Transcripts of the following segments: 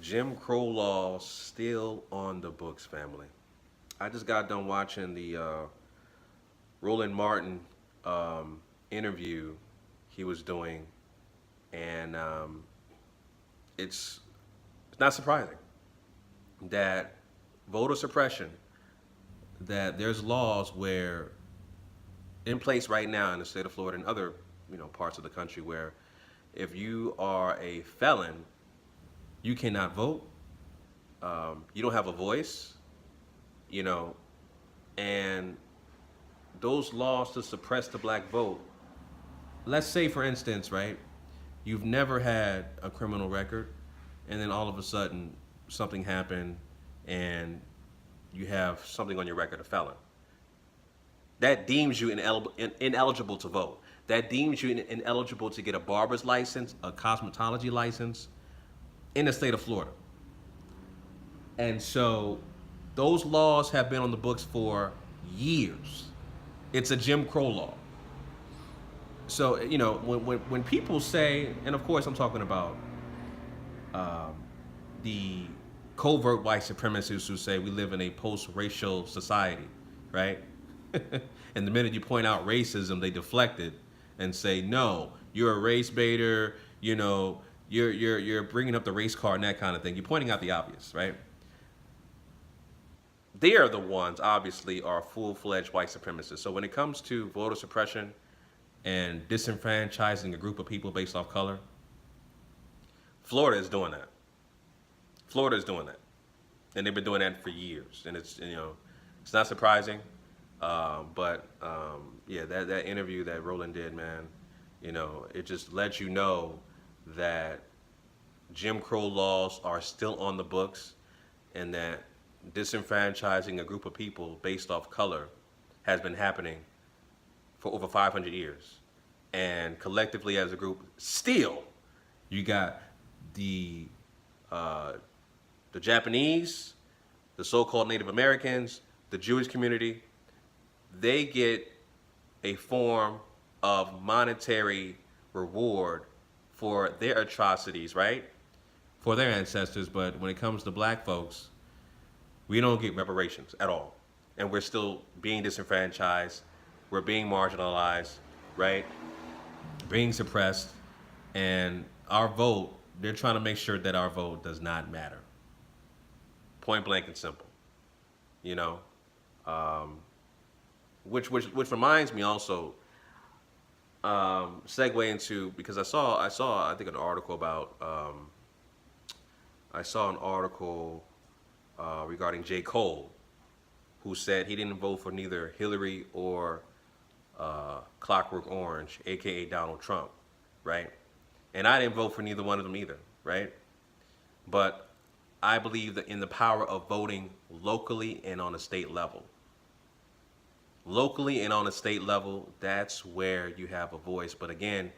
Jim Crow laws still on the books, family. I just got done watching the Roland Martin interview he was doing, and it's it's not surprising that voter suppression, that there's laws where in place right now in the state of Florida and other parts of the country where if you are a felon, you cannot vote. You don't have a voice, you know, and those laws to suppress the black vote. Let's say, for instance, right, you've never had a criminal record, and then all of a sudden something happened, and you have something on your record, a felon. That deems you ineligible to vote. That deems you ineligible to get a barber's license, a cosmetology license in the state of Florida. And so those laws have been on the books for years. It's a Jim Crow law. So, when people say, and of course I'm talking about the covert white supremacists who say we live in a post-racial society, right? And the minute you point out racism, they deflect it and say, no, you're a race baiter, you're bringing up the race card and that kind of thing. You're pointing out the obvious, right? They are the ones, obviously, are full-fledged white supremacists. So when it comes to voter suppression and disenfranchising a group of people based off color, Florida is doing that. Florida is doing that. And they've been doing that for years. And it's not surprising. Yeah, that interview that Roland did, man, it just lets you know that Jim Crow laws are still on the books and that disenfranchising a group of people based off color has been happening for over 500 years. And collectively as a group, still, you got the Japanese, the so-called Native Americans, the Jewish community. They get a form of monetary reward for their atrocities, right? For their ancestors. But when it comes to black folks, we don't get reparations at all. And we're still being disenfranchised. We're being marginalized, right? Being suppressed. And our vote, they're trying to make sure that our vote does not matter. Point blank and simple. Which reminds me also, segue into, because I saw I think an article about regarding J. Cole, who said he didn't vote for neither Hillary or Clockwork Orange, aka Donald Trump, right? And I didn't vote for neither one of them either, right? But I believe that in the power of voting locally and on a state level. Locally and on a state level, that's where you have a voice. But again,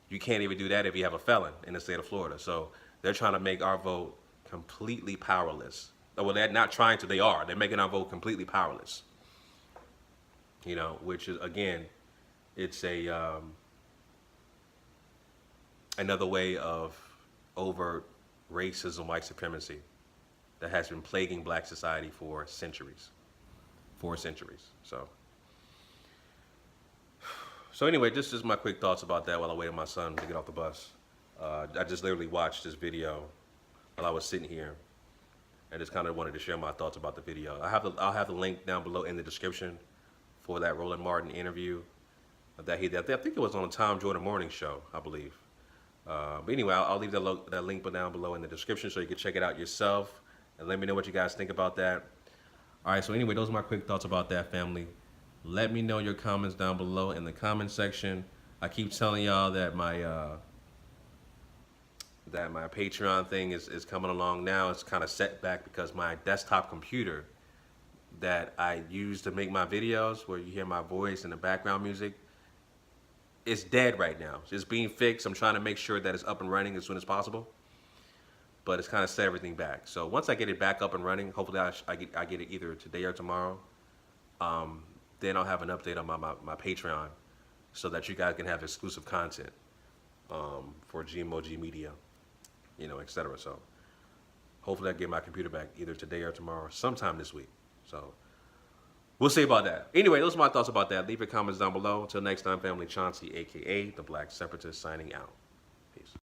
you can't even do that if you have a felon in the state of Florida. So they're trying to make our vote completely powerless. Well, they're not trying to, they are. They're making our vote completely powerless. Which is, again, it's another way of overt racism, white supremacy that has been plaguing black society for centuries. So anyway, this is my quick thoughts about that while I waited my son to get off the bus. I just literally watched this video while I was sitting here. I just kind of wanted to share my thoughts about the video. I'll have the link down below in the description for that Roland Martin interview that he did. I think it was on the Tom Jordan Morning Show, I believe. But anyway, I'll leave that link down below in the description so you can check it out yourself and let me know what you guys think about that. All right, so anyway, those are my quick thoughts about that, family. Let me know your comments down below in the comment section. I keep telling y'all that my Patreon thing is coming along now. It's kind of set back because my desktop computer that I use to make my videos, where you hear my voice and the background music, it's dead right now. It's being fixed. I'm trying to make sure that it's up and running as soon as possible. But it's kind of set everything back. So once I get it back up and running, hopefully I get it either today or tomorrow. Then I'll have an update on my Patreon so that you guys can have exclusive content for GMOG Media, etc. So hopefully I get my computer back either today or tomorrow, sometime this week. So we'll see about that. Anyway, those are my thoughts about that. Leave your comments down below. Until next time, family, Chauncey, a.k.a. the Black Separatist, signing out. Peace.